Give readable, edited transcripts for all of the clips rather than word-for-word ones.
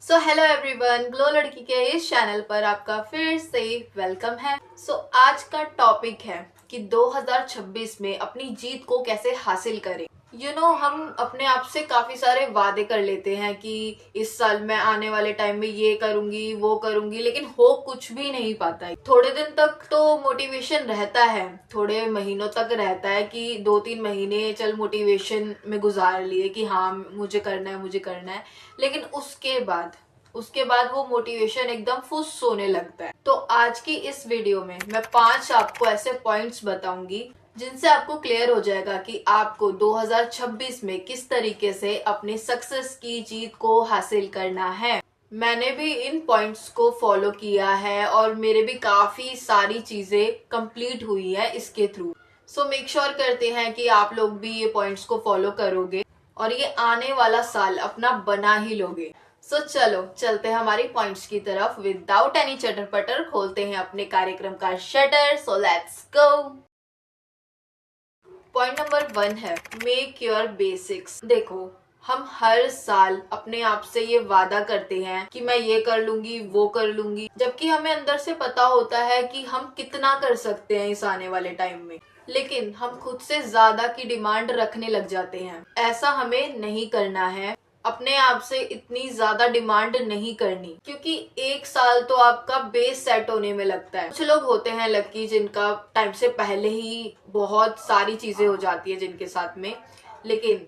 So hello everyone, glow लड़की के इस चैनल पर आपका फिर से वेलकम है। आज का टॉपिक है कि 2026 में अपनी जीत को कैसे हासिल करें। हम अपने आप से काफी सारे वादे कर लेते हैं कि इस साल मैं आने वाले टाइम में ये करूंगी वो करूंगी, लेकिन हो कुछ भी नहीं पाता है। थोड़े दिन तक तो मोटिवेशन रहता है, थोड़े महीनों तक रहता है कि 2-3 महीने चल मोटिवेशन में गुजार लिए कि हाँ मुझे करना है मुझे करना है, लेकिन उसके बाद वो मोटिवेशन एकदम फुस होने लगता है। तो आज की इस वीडियो में मैं 5 आपको ऐसे पॉइंट्स बताऊंगी जिनसे आपको क्लियर हो जाएगा कि आपको 2026 में किस तरीके से अपनी सक्सेस की जीत को हासिल करना है। मैंने भी इन पॉइंट्स को फॉलो किया है और मेरे भी काफी सारी चीजें कंप्लीट हुई है इसके थ्रू। मेक श्योर करते हैं कि आप लोग भी ये पॉइंट्स को फॉलो करोगे और ये आने वाला साल अपना बना ही लोगे। चलो चलते हैं हमारी पॉइंट्स की तरफ। विदाउट एनी चटर पटर खोलते हैं अपने कार्यक्रम का shutter. Let's go. Point number 1 है मेक योर बेसिक्स। देखो, हम हर साल अपने आप से ये वादा करते हैं कि मैं ये कर लूंगी वो कर लूंगी, जबकि हमें अंदर से पता होता है कि हम कितना कर सकते हैं इस आने वाले टाइम में, लेकिन हम खुद से ज्यादा की डिमांड रखने लग जाते हैं। ऐसा हमें नहीं करना है, अपने आप से इतनी ज्यादा डिमांड नहीं करनी, क्योंकि एक साल तो आपका बेस सेट होने में लगता है। कुछ लोग होते हैं लकी जिनका टाइम से पहले ही बहुत सारी चीजें हो जाती है जिनके साथ में, लेकिन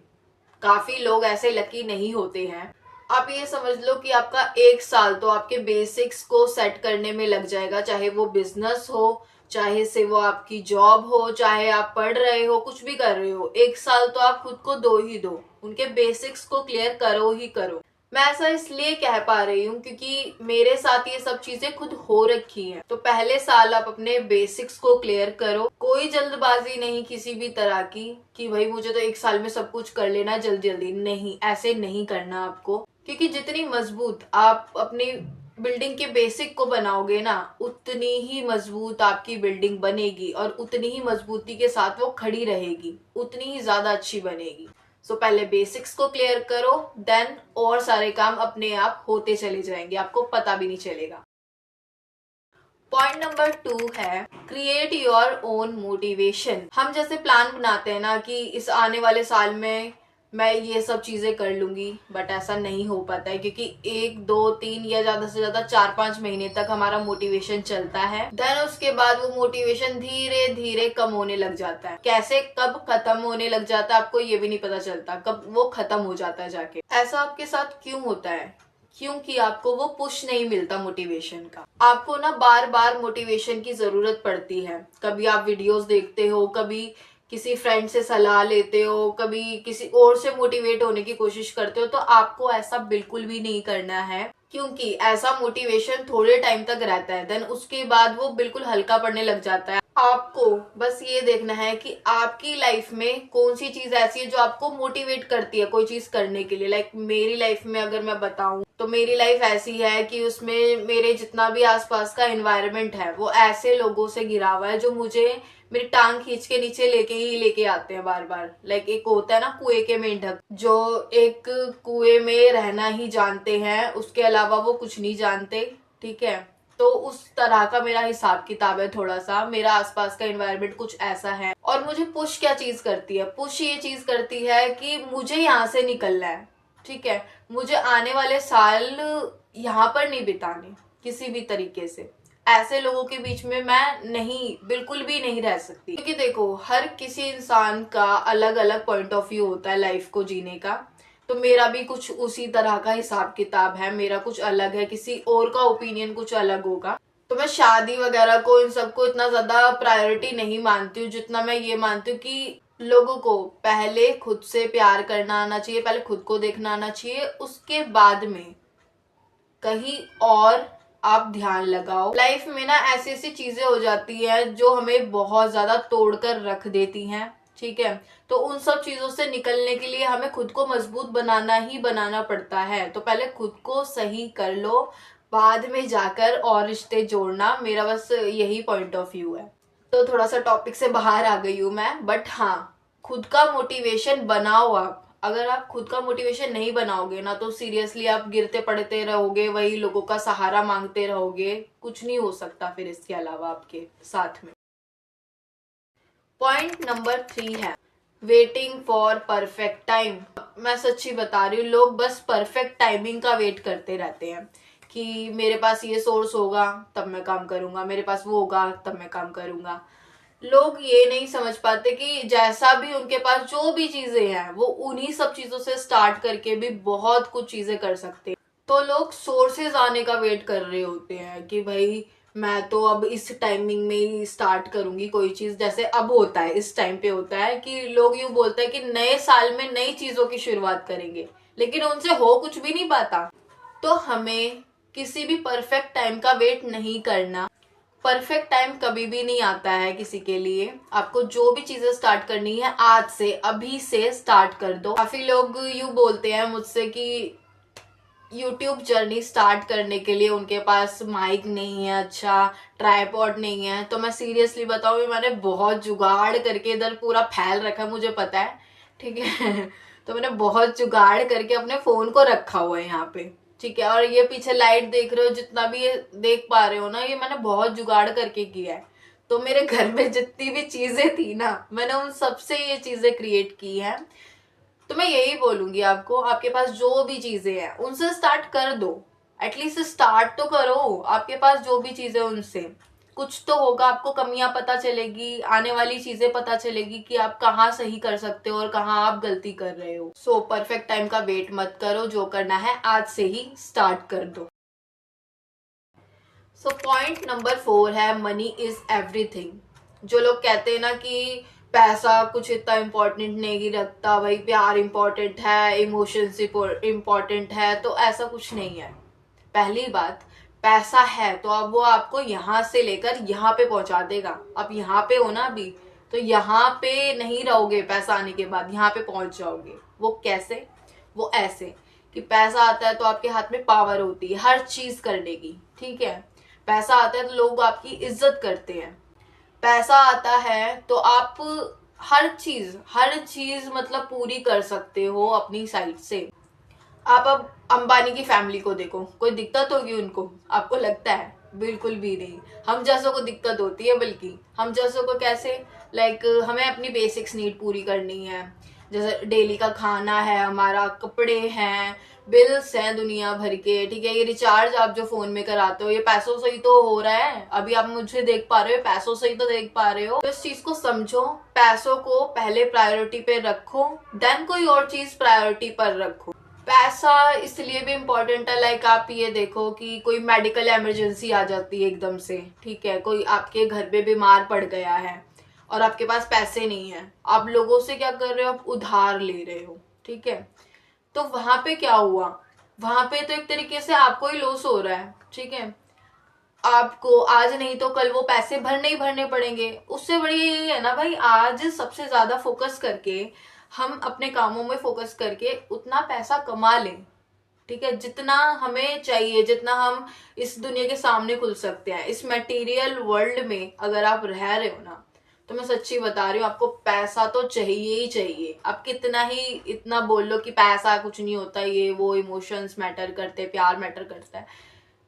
काफी लोग ऐसे लकी नहीं होते हैं। आप ये समझ लो कि आपका एक साल तो आपके बेसिक्स को सेट करने में लग जाएगा, चाहे वो बिजनेस हो, चाहे से वो आपकी जॉब हो, चाहे आप पढ़ रहे हो, कुछ भी कर रहे हो। एक साल तो आप खुद को दो ही दो, उनके बेसिक्स को क्लियर करो ही करो। मैं ऐसा इसलिए कह पा रही हूँ क्योंकि मेरे साथ ये सब चीजें खुद हो रखी हैं। तो पहले साल आप अपने बेसिक्स को क्लियर करो। कोई जल्दबाजी नहीं किसी भी तरह की कि भाई मुझे तो एक साल में सब कुछ कर लेना है जल्दी जल्दी। नहीं, ऐसे नहीं करना आपको, क्योंकि जितनी मजबूत आप अपनी बिल्डिंग के बेसिक को बनाओगे ना, उतनी ही मजबूत आपकी बिल्डिंग बनेगी और उतनी ही मजबूती के साथ वो खड़ी रहेगी, उतनी ही ज्यादा अच्छी बनेगी। पहले बेसिक्स को क्लियर करो, देन और सारे काम अपने आप होते चले जाएंगे, आपको पता भी नहीं चलेगा। पॉइंट नंबर 2 है क्रिएट योर ओन मोटिवेशन। हम जैसे प्लान बनाते हैं ना कि इस आने वाले साल में मैं ये सब चीजें कर लूंगी, बट ऐसा नहीं हो पाता है, क्योंकि 1-2-3 या ज्यादा से ज्यादा 4-5 महीने तक हमारा मोटिवेशन चलता है। देन उसके बाद वो मोटिवेशन धीरे धीरे कम होने लग जाता है। कैसे कब खत्म होने लग जाता है आपको ये भी नहीं पता चलता, कब वो खत्म हो जाता है जाके। ऐसा आपके साथ क्यों होता है? क्योंकि आपको वो पुश नहीं मिलता मोटिवेशन का। आपको ना बार बार मोटिवेशन की जरूरत पड़ती है। कभी आप वीडियोस देखते हो, कभी किसी फ्रेंड से सलाह लेते हो, कभी किसी और से मोटिवेट होने की कोशिश करते हो। तो आपको ऐसा बिल्कुल भी नहीं करना है, क्योंकि ऐसा मोटिवेशन थोड़े टाइम तक रहता है, देन उसके बाद वो बिल्कुल हल्का पड़ने लग जाता है। आपको बस ये देखना है कि आपकी लाइफ में कौन सी चीज ऐसी है जो आपको मोटिवेट करती है कोई चीज करने के लिए। लाइक मेरी लाइफ में अगर मैं बताऊं तो मेरी लाइफ ऐसी है कि उसमें मेरे जितना भी आसपास का एनवायरनमेंट है वो ऐसे लोगों से घिरा हुआ है जो मुझे मेरी टांग खींच के नीचे लेके आते हैं बार बार। लाइक एक होता है ना कुएं के मेंढक, जो एक कुएं में रहना ही जानते हैं, उसके अलावा वो कुछ नहीं जानते। ठीक है, तो उस तरह का मेरा हिसाब किताब है। थोड़ा सा मेरा आसपास का एनवायरनमेंट कुछ ऐसा है। और मुझे पुश क्या चीज करती है? पुश ये चीज करती है कि मुझे यहाँ से निकलना है। ठीक है, मुझे आने वाले साल यहाँ पर नहीं बिताने किसी भी तरीके से। ऐसे लोगों के बीच में मैं नहीं, बिल्कुल भी नहीं रह सकती, क्योंकि देखो हर किसी इंसान का अलग अलग पॉइंट ऑफ व्यू होता है लाइफ को जीने का। तो मेरा भी कुछ उसी तरह का हिसाब किताब है, मेरा कुछ अलग है, किसी और का ओपिनियन कुछ अलग होगा। तो मैं शादी वगैरह को, इन सबको इतना ज्यादा प्रायोरिटी नहीं मानती हूँ, जितना मैं ये मानती हूँ कि लोगों को पहले खुद से प्यार करना आना चाहिए, पहले खुद को देखना आना चाहिए, उसके बाद में कहीं और आप ध्यान लगाओ। लाइफ में ना ऐसी ऐसी चीजें हो जाती हैं जो हमें बहुत ज्यादा तोड़कर रख देती हैं। ठीक है, तो उन सब चीजों से निकलने के लिए हमें खुद को मजबूत बनाना ही बनाना पड़ता है। तो पहले खुद को सही कर लो, बाद में जाकर और रिश्ते जोड़ना। मेरा बस यही पॉइंट ऑफ व्यू है। तो थोड़ा सा टॉपिक से बाहर आ गई हूँ मैं, बट हाँ, खुद का मोटिवेशन बनाओ। अगर आप खुद का मोटिवेशन नहीं बनाओगे ना तो सीरियसली आप गिरते पड़ते रहोगे, वही लोगों का सहारा मांगते रहोगे, कुछ नहीं हो सकता फिर इसके अलावा आपके साथ में। पॉइंट नंबर 3 है वेटिंग फॉर परफेक्ट टाइम। मैं सच्ची बता रही हूँ, लोग बस परफेक्ट टाइमिंग का वेट करते रहते हैं कि मेरे पास ये सोर्स होगा तब मैं काम करूंगा, मेरे पास वो होगा तब मैं काम करूंगा। लोग ये नहीं समझ पाते कि जैसा भी उनके पास जो भी चीजें हैं वो उन्हीं सब चीजों से स्टार्ट करके भी बहुत कुछ चीजें कर सकते हैं। तो लोग सोर्सेज आने का वेट कर रहे होते हैं कि भाई मैं तो अब इस टाइमिंग में ही स्टार्ट करूंगी कोई चीज। जैसे अब होता है, इस टाइम पे होता है कि लोग यूं बोलते हैं कि नए साल में नई चीजों की शुरुआत करेंगे, लेकिन उनसे हो कुछ भी नहीं पाता। तो हमें किसी भी परफेक्ट टाइम का वेट नहीं करना। परफेक्ट टाइम कभी भी नहीं आता है किसी के लिए। आपको जो भी चीजें स्टार्ट करनी है आज से, अभी से स्टार्ट कर दो। काफी लोग यूं बोलते हैं मुझसे कि यूट्यूब जर्नी स्टार्ट करने के लिए उनके पास माइक नहीं है, अच्छा ट्राइपॉड नहीं है। तो मैं सीरियसली बताऊं, मैंने बहुत जुगाड़ करके इधर पूरा फैल रखा है, मुझे पता है, ठीक है। तो मैंने बहुत जुगाड़ करके अपने फोन को रखा हुआ है यहाँ पे, ठीक है। और ये पीछे लाइट देख रहे हो, जितना भी ये देख पा रहे हो ना, ये मैंने बहुत जुगाड़ करके किया है। तो मेरे घर में जितनी भी चीजें थी ना, मैंने उन सबसे ये चीजें क्रिएट की हैं। तो मैं यही बोलूंगी आपको, आपके पास जो भी चीजें हैं उनसे स्टार्ट कर दो। एटलीस्ट स्टार्ट तो करो। आपके पास जो भी चीजें उनसे कुछ तो होगा, आपको कमियां पता चलेगी, आने वाली चीजें पता चलेगी कि आप कहाँ सही कर सकते हो और कहाँ आप गलती कर रहे हो। सो परफेक्ट टाइम का वेट मत करो, जो करना है आज से ही स्टार्ट कर दो। सो पॉइंट नंबर 4 है मनी इज एवरीथिंग। जो लोग कहते हैं ना कि पैसा कुछ इतना इम्पोर्टेंट नहीं रखता, भाई प्यार इम्पोर्टेंट है, इमोशंस इम्पोर्टेंट है, तो ऐसा कुछ नहीं है। पहली बात, पैसा है तो अब वो आपको यहाँ से लेकर यहाँ पे पहुंचा देगा। आप यहाँ पे हो ना अभी, तो यहाँ पे नहीं रहोगे, पैसा आने के बाद यहाँ पे पहुंच जाओगे। वो कैसे? वो ऐसे कि पैसा आता है तो आपके हाथ में पावर होती है हर चीज करने की, ठीक है। पैसा आता है तो लोग आपकी इज्जत करते हैं। पैसा आता है तो आप हर चीज मतलब पूरी कर सकते हो अपनी साइड से। आप अब अंबानी की फैमिली को देखो, कोई दिक्कत होगी उनको? आपको लगता है? बिल्कुल भी नहीं। हम जैसों को दिक्कत होती है, बल्कि हम जैसों को कैसे, लाइक हमें अपनी बेसिक्स नीड पूरी करनी है। जैसे डेली का खाना है हमारा, कपड़े हैं, बिल्स हैं दुनिया भर के, ठीक है। ये रिचार्ज आप जो फोन में कराते हो, ये पैसों से ही तो हो रहा है। अभी आप मुझे देख पा रहे हो, पैसों से ही तो देख पा रहे हो। तो इस चीज को समझो, पैसों को पहले प्रायोरिटी पे रखो, देन कोई और चीज प्रायोरिटी पर रखो। पैसा इसलिए भी इम्पोर्टेंट है, लाइक आप ये देखो कि कोई मेडिकल इमरजेंसी आ जाती है एकदम से, ठीक है। कोई आपके घर पे बीमार पड़ गया है और आपके पास पैसे नहीं है, आप लोगों से क्या कर रहे हो? आप उधार ले रहे हो, ठीक है। तो वहां पे क्या हुआ? वहां पे तो एक तरीके से आपको ही लॉस हो रहा है, ठीक है। आपको आज नहीं तो कल वो पैसे भरने ही भरने पड़ेंगे। उससे बढ़िया ये है ना भाई, आज सबसे ज्यादा फोकस करके हम अपने कामों में फोकस करके उतना पैसा कमा लें, ठीक है, जितना हमें चाहिए, जितना हम इस दुनिया के सामने खुल सकते हैं। इस मटेरियल वर्ल्ड में अगर आप रह रहे हो ना, तो मैं सच्ची बता रही हूँ, आपको पैसा तो चाहिए ही चाहिए। आप कितना ही इतना बोल लो कि पैसा कुछ नहीं होता, ये वो, इमोशंस मैटर करते, प्यार मैटर करता है।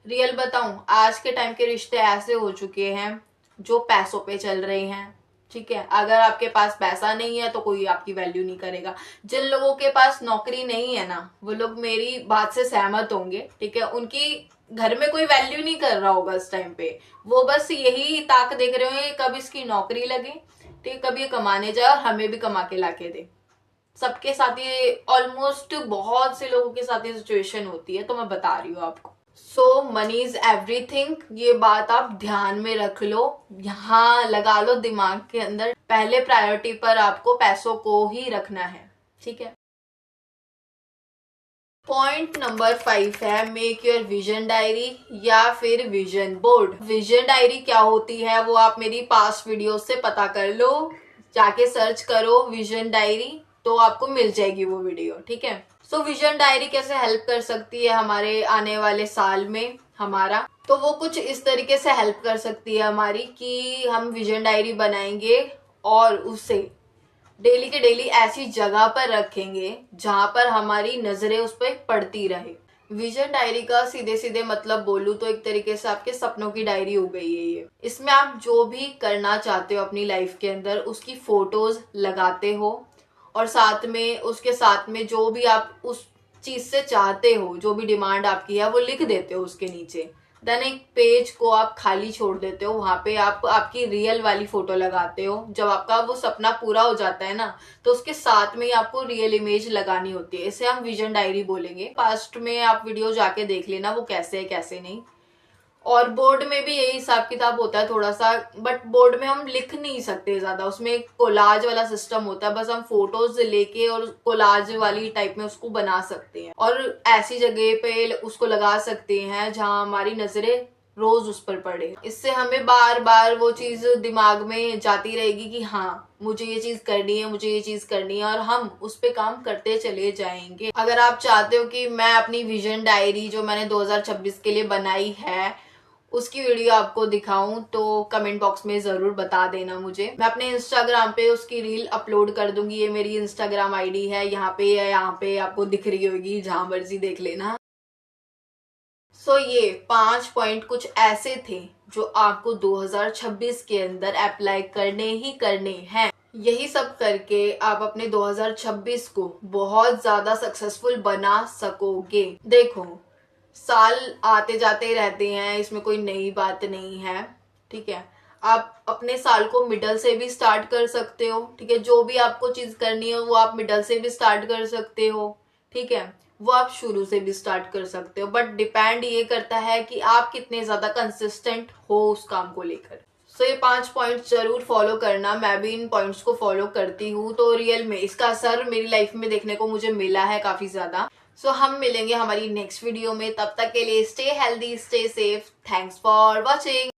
रियल बताऊं, आज के टाइम के रिश्ते ऐसे हो चुके हैं जो पैसों पे चल रहे हैं, ठीक है। अगर आपके पास पैसा नहीं है तो कोई आपकी वैल्यू नहीं करेगा। जिन लोगों के पास नौकरी नहीं है ना, वो लोग मेरी बात से सहमत होंगे, ठीक है। उनकी घर में कोई वैल्यू नहीं कर रहा होगा इस टाइम पे। वो बस यही ताक देख रहे होंगे कब इसकी नौकरी लगे, ठीक है, कब ये कमाने जाए और हमें भी कमा के लाके दे। सबके साथ ये, ऑलमोस्ट बहुत से लोगों के साथ ये सिचुएशन होती है, तो मैं बता रही हूँ आपको। सो मनी इज एवरीथिंग, ये बात आप ध्यान में रख लो, यहाँ लगा लो दिमाग के अंदर। पहले प्रायोरिटी पर आपको पैसों को ही रखना है, ठीक है। पॉइंट नंबर 5 है मेक योर विजन डायरी या फिर विजन बोर्ड। विजन डायरी क्या होती है वो आप मेरी पास्ट वीडियो से पता कर लो, जाके सर्च करो विजन डायरी, तो आपको मिल जाएगी वो वीडियो, ठीक है। सो विजन डायरी कैसे हेल्प कर सकती है हमारे आने वाले साल में हमारा? तो वो कुछ इस तरीके से हेल्प कर सकती है हमारी कि हम विजन डायरी बनाएंगे और उसे डेली के डेली ऐसी जगह पर रखेंगे जहां पर हमारी नजरें उस पर पड़ती रहे। विजन डायरी का सीधे सीधे मतलब बोलूं तो एक तरीके से आपके सपनों की डायरी हो गई है ये। इसमें आप जो भी करना चाहते हो अपनी लाइफ के अंदर उसकी फोटोज लगाते हो, और साथ में उसके साथ में जो भी आप उस चीज से चाहते हो, जो भी डिमांड आपकी है वो लिख देते हो उसके नीचे। देन एक पेज को आप खाली छोड़ देते हो, वहां पे आप आपकी रियल वाली फोटो लगाते हो। जब आपका वो सपना पूरा हो जाता है ना, तो उसके साथ में ही आपको रियल इमेज लगानी होती है। इसे हम विजन डायरी बोलेंगे। पास्ट में आप वीडियो जाके देख लेना वो कैसे है कैसे नहीं। और बोर्ड में भी यही हिसाब किताब होता है थोड़ा सा, बट बोर्ड में हम लिख नहीं सकते ज्यादा, उसमें एक कोलाज वाला सिस्टम होता है, बस हम फोटोज लेके और कोलाज वाली टाइप में उसको बना सकते हैं, और ऐसी जगह पे उसको लगा सकते हैं जहां हमारी नजरें रोज उस पर पड़े। इससे हमें बार बार वो चीज दिमाग में जाती रहेगी कि हाँ मुझे ये चीज करनी है, मुझे ये चीज करनी है, और हम उस पे काम करते चले जाएंगे। अगर आप चाहते हो कि मैं अपनी विजन डायरी जो मैंने 2026 के लिए बनाई है उसकी वीडियो आपको दिखाऊं, तो कमेंट बॉक्स में जरूर बता देना मुझे। मैं अपने इंस्टाग्राम पे उसकी रील अपलोड कर दूंगी। ये मेरी इंस्टाग्राम आईडी है, यहाँ पे या यहाँ पे आपको दिख रही होगी, जहां मर्जी देख लेना। सो ये 5 पॉइंट कुछ ऐसे थे जो आपको 2026 के अंदर अप्लाई करने ही करने हैं। यही सब करके आप अपने 2026 को बहुत ज्यादा सक्सेसफुल बना सकोगे। देखो, साल आते जाते रहते हैं, इसमें कोई नई बात नहीं है, ठीक है। आप अपने साल को मिडल से भी स्टार्ट कर सकते हो, ठीक है। जो भी आपको चीज करनी है वो आप मिडल से भी स्टार्ट कर सकते हो, ठीक है। वो आप शुरू से भी स्टार्ट कर सकते हो, बट डिपेंड ये करता है कि आप कितने ज्यादा कंसिस्टेंट हो उस काम को लेकर। सो ये 5 पॉइंट्स जरूर फॉलो करना। मैं भी इन पॉइंट्स को फॉलो करती हूँ, तो रियल में इसका असर मेरी लाइफ में देखने को मुझे मिला है काफी ज्यादा। सो हम मिलेंगे हमारी नेक्स्ट वीडियो में, तब तक के लिए stay healthy, stay safe. Thanks for watching.